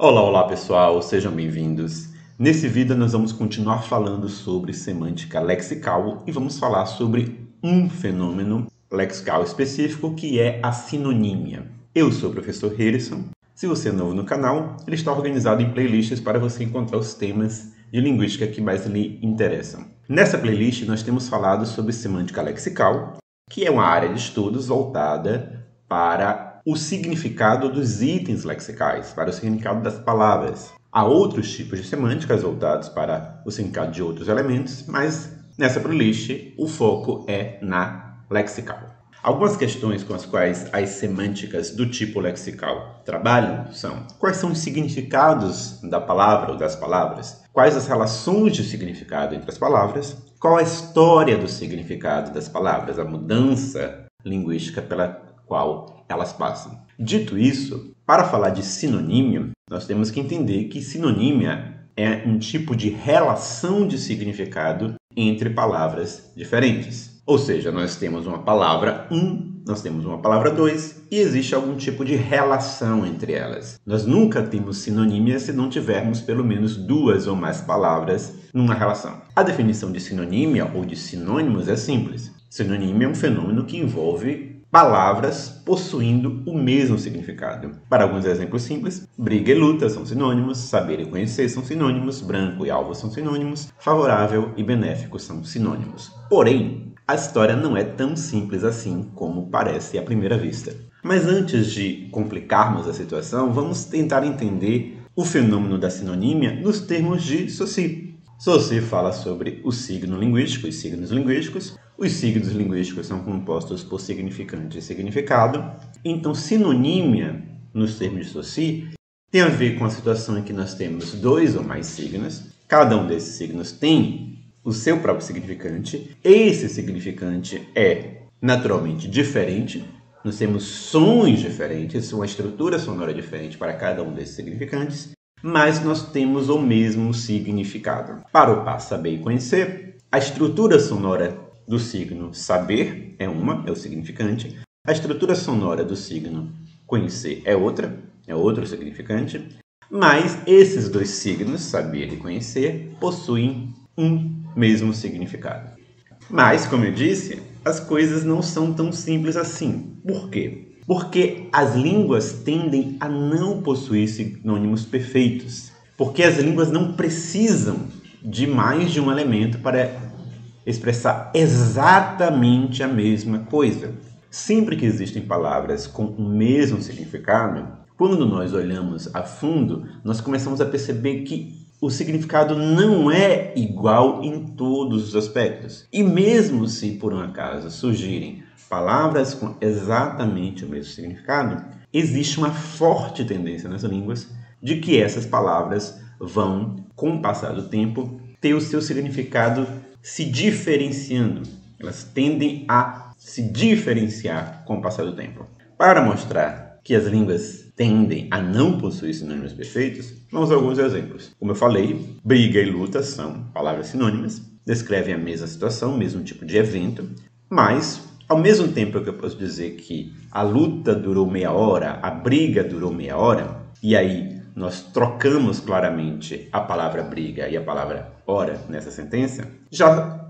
Olá, olá pessoal, sejam bem-vindos. Nesse vídeo nós vamos continuar falando sobre semântica lexical e vamos falar sobre um fenômeno lexical específico que é a sinonímia. Eu sou o professor Harrison. Se você é novo no canal, ele está organizado em playlists para você encontrar os temas de linguística que mais lhe interessam. Nessa playlist nós temos falado sobre semântica lexical, que é uma área de estudos voltada para o significado dos itens lexicais, para o significado das palavras. Há outros tipos de semânticas voltados para o significado de outros elementos, mas nessa playlist o foco é na lexical. Algumas questões com as quais as semânticas do tipo lexical trabalham são: quais são os significados da palavra ou das palavras? Quais as relações de significado entre as palavras? Qual a história do significado das palavras, a mudança linguística pela qual elas passam? Dito isso, para falar de sinonímia, nós temos que entender que sinonímia é um tipo de relação de significado entre palavras diferentes. Ou seja, nós temos uma palavra 1, nós temos uma palavra 2 e existe algum tipo de relação entre elas. Nós nunca temos sinonímia se não tivermos pelo menos duas ou mais palavras numa relação. A definição de sinonímia ou de sinônimos é simples. Sinonímia é um fenômeno que envolve palavras possuindo o mesmo significado. Para alguns exemplos simples, briga e luta são sinônimos, saber e conhecer são sinônimos, branco e alvo são sinônimos, favorável e benéfico são sinônimos. Porém, a história não é tão simples assim como parece à primeira vista. Mas antes de complicarmos a situação, vamos tentar entender o fenômeno da sinonímia nos termos de Saussure. Saussure fala sobre o signo linguístico e signos linguísticos. Os signos linguísticos são compostos por significante e significado. Então, sinonímia, nos termos de Saussure, tem a ver com a situação em que nós temos dois ou mais signos. Cada um desses signos tem o seu próprio significante. Esse significante é naturalmente diferente. Nós temos sons diferentes, uma estrutura sonora diferente para cada um desses significantes, mas nós temos o mesmo significado. Para o par, saber e conhecer, a estrutura sonora do signo saber é o significante. A estrutura sonora do signo conhecer é outro significante. Mas esses dois signos, saber e conhecer, possuem um mesmo significado. Mas, como eu disse, as coisas não são tão simples assim. Por quê? Porque as línguas tendem a não possuir sinônimos perfeitos. Porque as línguas não precisam de mais de um elemento para expressar exatamente a mesma coisa. Sempre que existem palavras com o mesmo significado, quando nós olhamos a fundo, nós começamos a perceber que o significado não é igual em todos os aspectos. E mesmo se, por um acaso, surgirem palavras com exatamente o mesmo significado, existe uma forte tendência nas línguas de que essas palavras vão, com o passar do tempo, ter o seu significado se diferenciando. Elas tendem a se diferenciar com o passar do tempo. Para mostrar que as línguas tendem a não possuir sinônimos perfeitos, vamos a alguns exemplos. Como eu falei, briga e luta são palavras sinônimas, descrevem a mesma situação, o mesmo tipo de evento, mas, ao mesmo tempo que eu posso dizer que a luta durou meia hora, a briga durou meia hora, e aí nós trocamos claramente a palavra briga e a palavra hora nessa sentença, já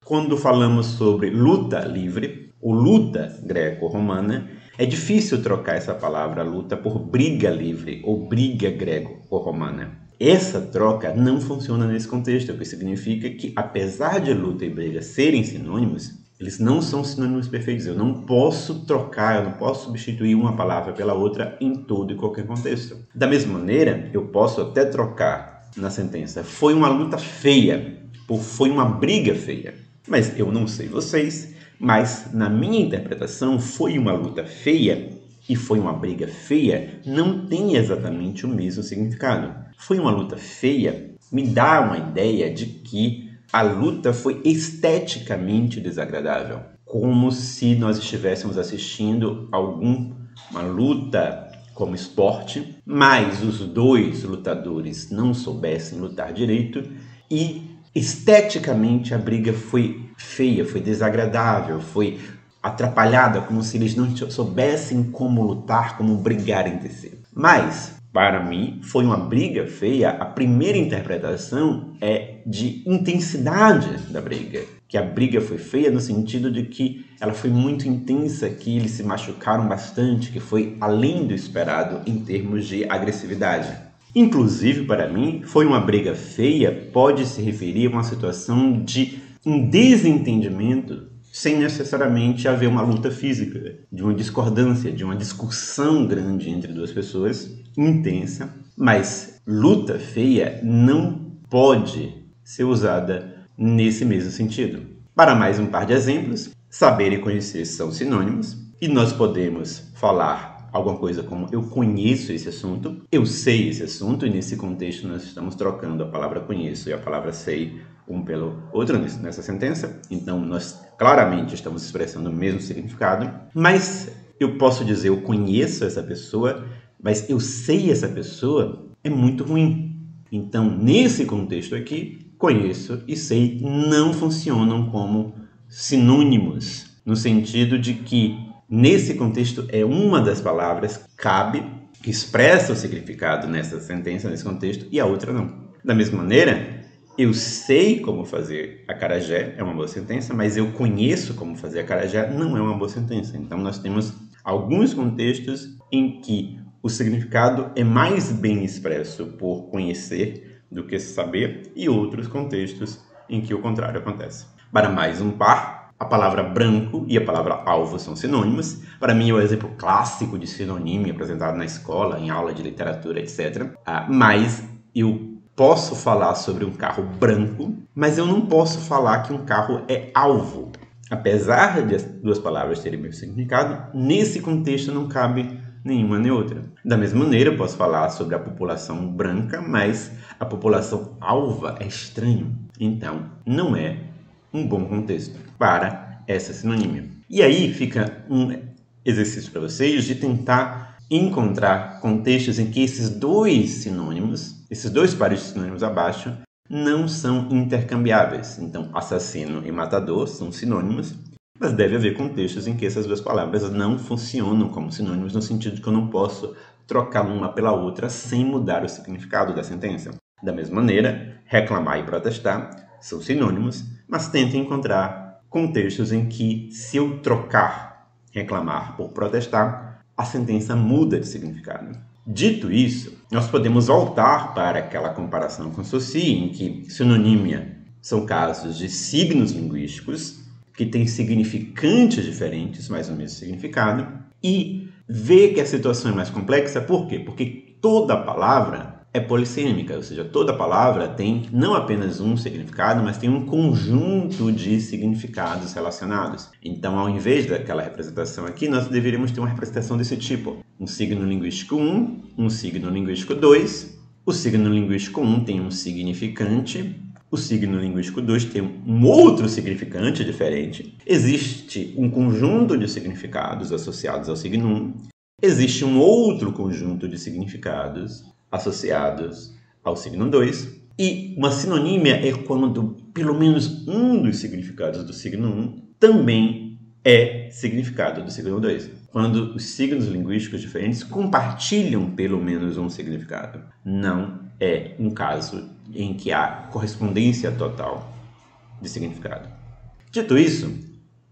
quando falamos sobre luta livre, ou luta greco-romana, é difícil trocar essa palavra luta por briga livre ou briga greco-romana. Essa troca não funciona nesse contexto, o que significa que, apesar de luta e briga serem sinônimos, eles não são sinônimos perfeitos. Eu não posso trocar, eu não posso substituir uma palavra pela outra em todo e qualquer contexto. Da mesma maneira, eu posso até trocar na sentença foi uma luta feia por foi uma briga feia. Mas eu não sei vocês, mas na minha interpretação foi uma luta feia e foi uma briga feia não tem exatamente o mesmo significado. Foi uma luta feia me dá uma ideia de que a luta foi esteticamente desagradável, como se nós estivéssemos assistindo uma luta como esporte, mas os dois lutadores não soubessem lutar direito e esteticamente a briga foi feia, foi desagradável, foi atrapalhada, como se eles não soubessem como lutar, como brigar entre si. Mas, para mim, foi uma briga feia. A primeira interpretação é de intensidade da briga. Que a briga foi feia no sentido de que ela foi muito intensa, que eles se machucaram bastante, que foi além do esperado em termos de agressividade. Inclusive, para mim, foi uma briga feia, pode se referir a uma situação de um desentendimento sem necessariamente haver uma luta física, de uma discordância, de uma discussão grande entre duas pessoas, intensa, mas luta feia não pode ser usada nesse mesmo sentido. Para mais um par de exemplos, saber e conhecer são sinônimos, e nós podemos falar alguma coisa como eu conheço esse assunto, eu sei esse assunto, e nesse contexto nós estamos trocando a palavra conheço e a palavra sei um pelo outro nessa sentença, então nós claramente estamos expressando o mesmo significado, mas eu posso dizer eu conheço essa pessoa, mas eu sei essa pessoa é muito ruim. Então, nesse contexto aqui, conheço e sei não funcionam como sinônimos, no sentido de que nesse contexto é uma das palavras que cabe, que expressa o significado nessa sentença, nesse contexto, e a outra não. Da mesma maneira, eu sei como fazer acarajé, é uma boa sentença, mas eu conheço como fazer acarajé, não é uma boa sentença. Então, nós temos alguns contextos em que o significado é mais bem expresso por conhecer do que saber, e outros contextos em que o contrário acontece. Para mais um par, a palavra branco e a palavra alvo são sinônimos. Para mim é o exemplo clássico de sinonímio apresentado na escola, em aula de literatura, etc. Mas eu posso falar sobre um carro branco, mas eu não posso falar que um carro é alvo. Apesar de as duas palavras terem o mesmo significado, nesse contexto não cabe nenhuma nem outra. Da mesma maneira, eu posso falar sobre a população branca, mas a população alva é estranho. Então, não é um bom contexto para essa sinonímia. E aí fica um exercício para vocês de tentar encontrar contextos em que esses dois sinônimos, esses dois pares de sinônimos abaixo, não são intercambiáveis. Então, assassino e matador são sinônimos, mas deve haver contextos em que essas duas palavras não funcionam como sinônimos, no sentido de que eu não posso trocar uma pela outra sem mudar o significado da sentença. Da mesma maneira, reclamar e protestar são sinônimos, mas tentem encontrar contextos em que, se eu trocar reclamar por protestar, a sentença muda de significado. Dito isso, nós podemos voltar para aquela comparação com Saussure, em que sinonímia são casos de signos linguísticos que têm significantes diferentes, mas o mesmo significado, e ver que a situação é mais complexa. Por quê? Porque toda palavra é polissêmica, ou seja, toda palavra tem não apenas um significado, mas tem um conjunto de significados relacionados. Então, ao invés daquela representação aqui, nós deveríamos ter uma representação desse tipo. Um signo linguístico 1, um signo linguístico 2. O signo linguístico 1 tem um significante, o signo linguístico 2 tem um outro significante diferente. Existe um conjunto de significados associados ao signo 1. Existe um outro conjunto de significados associados ao signo 2. E uma sinonímia é quando pelo menos um dos significados do signo 1 também é significado do signo 2. Quando os signos linguísticos diferentes compartilham pelo menos um significado. Não é um caso em que há correspondência total de significado. Dito isso,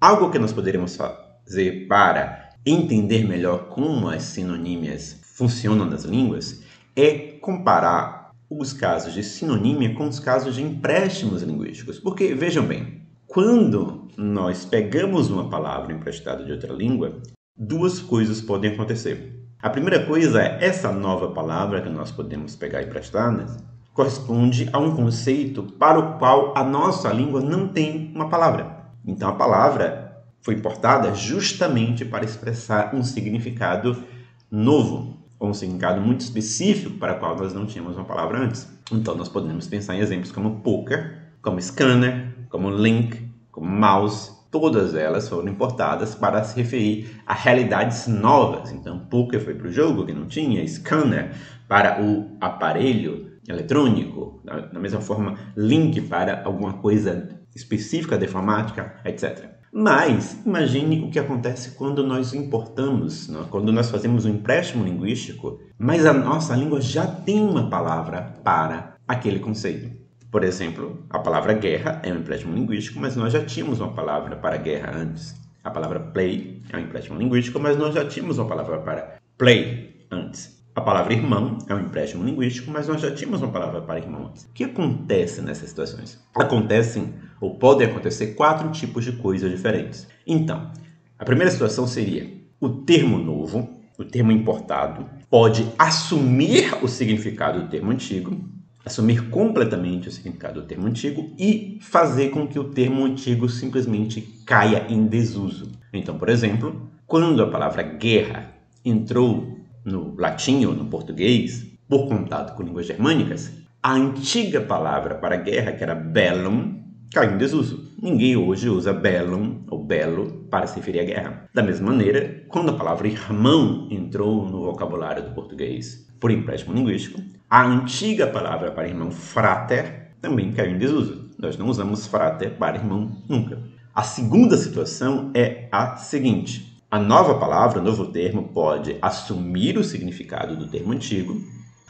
algo que nós poderíamos fazer para entender melhor como as sinonímias funcionam nas línguas é comparar os casos de sinonímia com os casos de empréstimos linguísticos. Porque, vejam bem, quando nós pegamos uma palavra emprestada de outra língua, duas coisas podem acontecer. A primeira coisa é essa nova palavra que nós podemos pegar emprestada corresponde a um conceito para o qual a nossa língua não tem uma palavra. Então, a palavra foi importada justamente para expressar um significado novo, ou um significado muito específico para o qual nós não tínhamos uma palavra antes. Então, nós podemos pensar em exemplos como poker, como scanner, como link, como mouse. Todas elas foram importadas para se referir a realidades novas. Então, poker foi para o jogo que não tinha, scanner para o aparelho eletrônico, da mesma forma, link para alguma coisa específica de informática, etc. Mas imagine o que acontece quando nós importamos, quando nós fazemos um empréstimo linguístico, mas a nossa língua já tem uma palavra para aquele conceito. Por exemplo, a palavra guerra é um empréstimo linguístico, mas nós já tínhamos uma palavra para guerra antes. A palavra play é um empréstimo linguístico, mas nós já tínhamos uma palavra para play antes. A palavra irmão é um empréstimo linguístico, mas nós já tínhamos uma palavra para irmão antes. O que acontece nessas situações? Acontecem, ou podem acontecer, 4 tipos de coisas diferentes. Então, a primeira situação seria o termo novo, o termo importado, pode assumir o significado do termo antigo, assumir completamente o significado do termo antigo e fazer com que o termo antigo simplesmente caia em desuso. Então, por exemplo, quando a palavra guerra entrou no latim ou no português, por contato com línguas germânicas, a antiga palavra para guerra, que era bellum, caiu em desuso. Ninguém hoje usa bellum ou belo para se referir à guerra. Da mesma maneira, quando a palavra irmão entrou no vocabulário do português por empréstimo linguístico, a antiga palavra para irmão frater também caiu em desuso. Nós não usamos frater para irmão nunca. A segunda situação é a seguinte: a nova palavra, o novo termo, pode assumir o significado do termo antigo,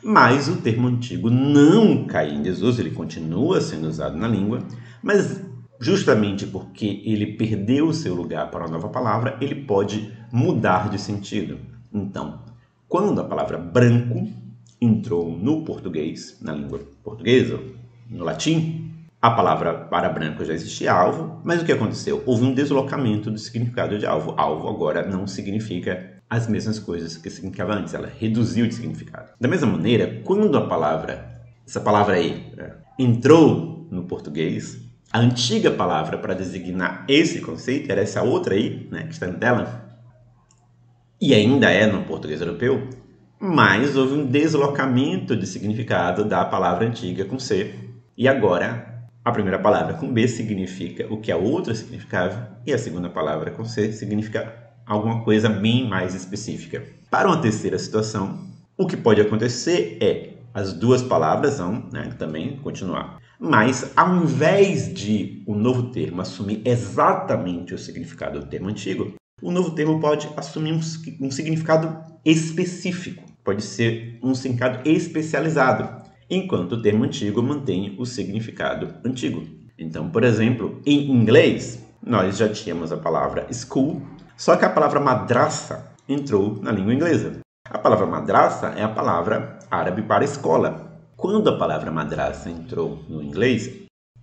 mas o termo antigo não cai em desuso, ele continua sendo usado na língua, mas justamente porque ele perdeu o seu lugar para a nova palavra, ele pode mudar de sentido. Então, quando a palavra branco entrou no português, na língua portuguesa, no latim, a palavra para branco já existia alvo, mas o que aconteceu? Houve um deslocamento do significado de alvo. Alvo agora não significa as mesmas coisas que significava antes, ela reduziu de significado. Da mesma maneira, quando essa palavra aí, entrou no português, a antiga palavra para designar esse conceito era essa outra aí, que está na tela, e ainda é no português europeu, mas houve um deslocamento de significado da palavra antiga com C, e agora a primeira palavra com B significa o que a outra significava e a segunda palavra com C significa alguma coisa bem mais específica. Para uma terceira situação, o que pode acontecer é as duas palavras vão também continuar, mas ao invés de o novo termo assumir exatamente o significado do termo antigo, o novo termo pode assumir um significado específico, pode ser um significado especializado, enquanto o termo antigo mantém o significado antigo. Então, por exemplo, em inglês, nós já tínhamos a palavra school, só que a palavra madrasa entrou na língua inglesa. A palavra madrasa é a palavra árabe para escola. Quando a palavra madrasa entrou no inglês,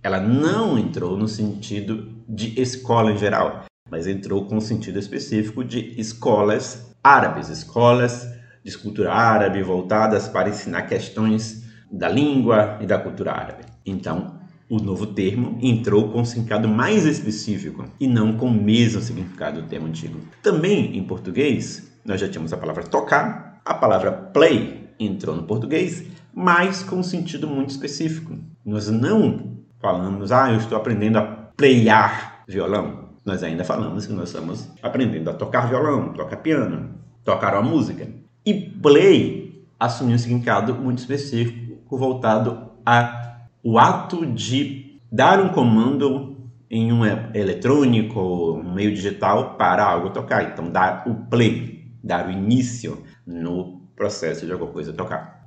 ela não entrou no sentido de escola em geral, mas entrou com o sentido específico de escolas árabes, escolas de cultura árabe voltadas para ensinar questões da língua e da cultura árabe. Então, o novo termo entrou com um significado mais específico e não com o mesmo significado do termo antigo. Também em português, nós já tínhamos a palavra tocar, a palavra play entrou no português, mas com um sentido muito específico. Nós não falamos, eu estou aprendendo a playar violão. Nós ainda falamos que nós estamos aprendendo a tocar violão, tocar piano, tocar uma música. E play assumiu um significado muito específico, voltado ao ato de dar um comando em um eletrônico, um meio digital para algo tocar. Então, dar o play, dar o início no processo de alguma coisa tocar.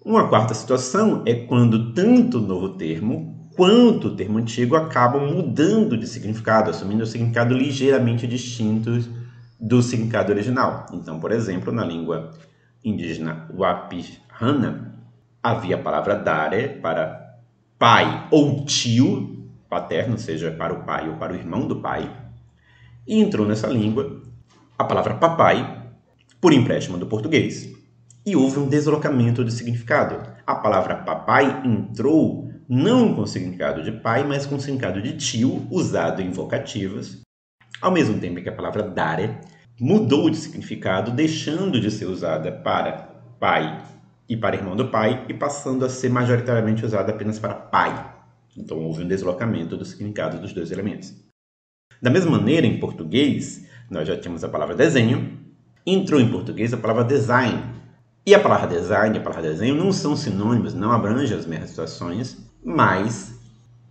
Uma quarta situação é quando tanto o novo termo quanto o termo antigo acabam mudando de significado, assumindo um significado ligeiramente distinto do significado original. Então, por exemplo, na língua indígena Wapihana, havia a palavra dare para pai ou tio paterno, ou seja, para o pai ou para o irmão do pai, e entrou nessa língua a palavra papai por empréstimo do português. E houve um deslocamento de significado. A palavra papai entrou não com o significado de pai, mas com o significado de tio, usado em vocativas, ao mesmo tempo que a palavra dare mudou de significado, deixando de ser usada para pai e para irmão do pai, e passando a ser majoritariamente usada apenas para pai. Então houve um deslocamento do significado dos dois elementos. Da mesma maneira, em português, nós já tínhamos a palavra desenho, entrou em português a palavra design. E a palavra design e a palavra desenho não são sinônimos, não abrangem as mesmas situações, mas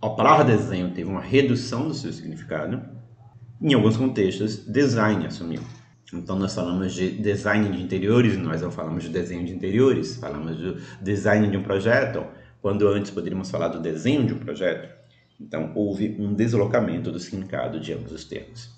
a palavra desenho teve uma redução do seu significado, Em alguns contextos, design assumiu. Então, nós falamos de design de interiores, nós não falamos de desenho de interiores, falamos do design de um projeto, quando antes poderíamos falar do desenho de um projeto. Então, houve um deslocamento do significado de ambos os termos.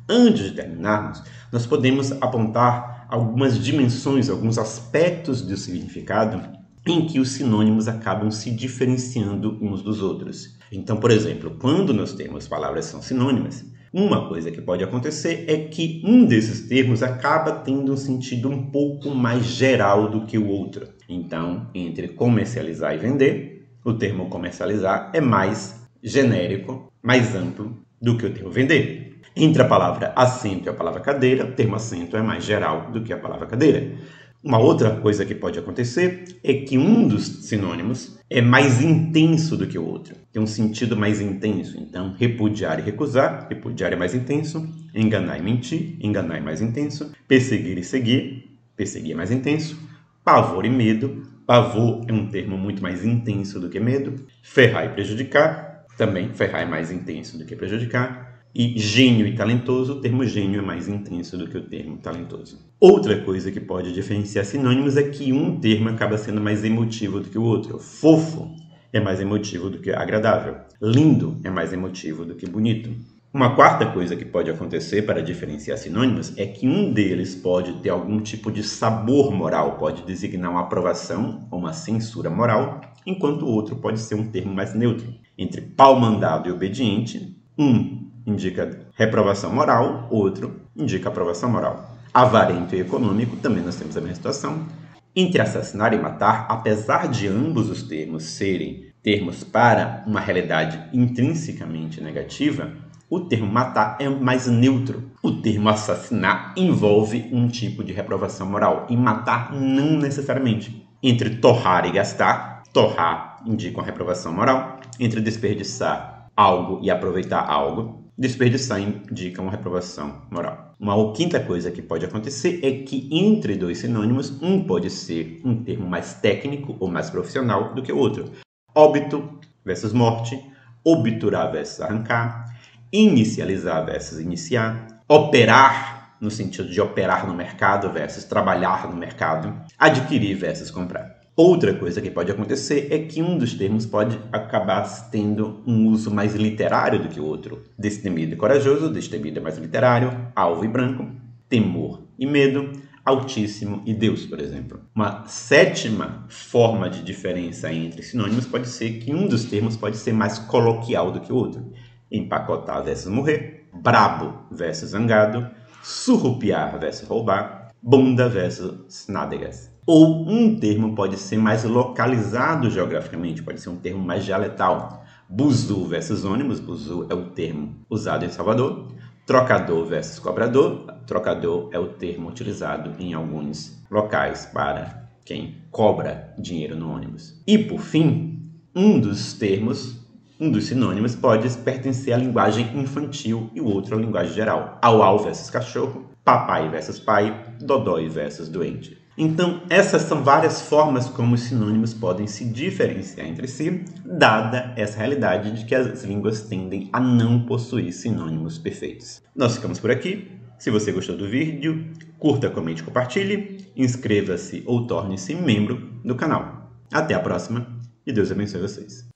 Antes de terminarmos, nós podemos apontar algumas dimensões, alguns aspectos do significado em que os sinônimos acabam se diferenciando uns dos outros. Então, por exemplo, quando nós temos palavras que são sinônimas, uma coisa que pode acontecer é que um desses termos acaba tendo um sentido um pouco mais geral do que o outro. Então, entre comercializar e vender, o termo comercializar é mais genérico, mais amplo do que o termo vender. Entre a palavra assento e a palavra cadeira, o termo assento é mais geral do que a palavra cadeira. Uma outra coisa que pode acontecer é que um dos sinônimos é mais intenso do que o outro, tem um sentido mais intenso. Então, repudiar e recusar, repudiar é mais intenso, enganar e mentir, enganar é mais intenso, perseguir e seguir, perseguir é mais intenso, pavor e medo, pavor é um termo muito mais intenso do que medo, ferrar e prejudicar, também ferrar é mais intenso do que prejudicar, e gênio e talentoso, o termo gênio é mais intenso do que o termo talentoso. Outra coisa que pode diferenciar sinônimos é que um termo acaba sendo mais emotivo do que o outro. Fofo é mais emotivo do que agradável. Lindo é mais emotivo do que bonito. Uma quarta coisa que pode acontecer para diferenciar sinônimos é que um deles pode ter algum tipo de sabor moral, pode designar uma aprovação ou uma censura moral, enquanto o outro pode ser um termo mais neutro. Entre pau mandado e obediente, um indica reprovação moral, outro indica aprovação moral. Avarento e econômico, também nós temos a mesma situação. Entre assassinar e matar, apesar de ambos os termos serem termos para uma realidade intrinsecamente negativa, o termo matar é mais neutro. O termo assassinar envolve um tipo de reprovação moral e matar não necessariamente. Entre torrar e gastar, torrar indica uma reprovação moral. Entre desperdiçar algo e aproveitar algo, desperdiçar indica uma reprovação moral. Uma quinta coisa que pode acontecer é que entre dois sinônimos, um pode ser um termo mais técnico ou mais profissional do que o outro. Óbito versus morte, obturar versus arrancar, inicializar versus iniciar, operar no sentido de operar no mercado versus trabalhar no mercado, adquirir versus comprar. Outra coisa que pode acontecer é que um dos termos pode acabar tendo um uso mais literário do que o outro. Destemido e corajoso, destemido é mais literário, alvo e branco, temor e medo, altíssimo e Deus, por exemplo. Uma sétima forma de diferença entre sinônimos pode ser que um dos termos pode ser mais coloquial do que o outro. Empacotar versus morrer, brabo versus zangado, surrupiar versus roubar, bunda versus nádegas. Ou um termo pode ser mais localizado geograficamente, pode ser um termo mais dialetal. Buzu versus ônibus, buzu é o termo usado em Salvador. Trocador versus cobrador, trocador é o termo utilizado em alguns locais para quem cobra dinheiro no ônibus. E por fim, um dos sinônimos pode pertencer à linguagem infantil e o outro à linguagem geral. Au-au versus cachorro, papai versus pai, dodói versus doente. Então, essas são várias formas como os sinônimos podem se diferenciar entre si, dada essa realidade de que as línguas tendem a não possuir sinônimos perfeitos. Nós ficamos por aqui. Se você gostou do vídeo, curta, comente, compartilhe, inscreva-se ou torne-se membro do canal. Até a próxima e Deus abençoe vocês.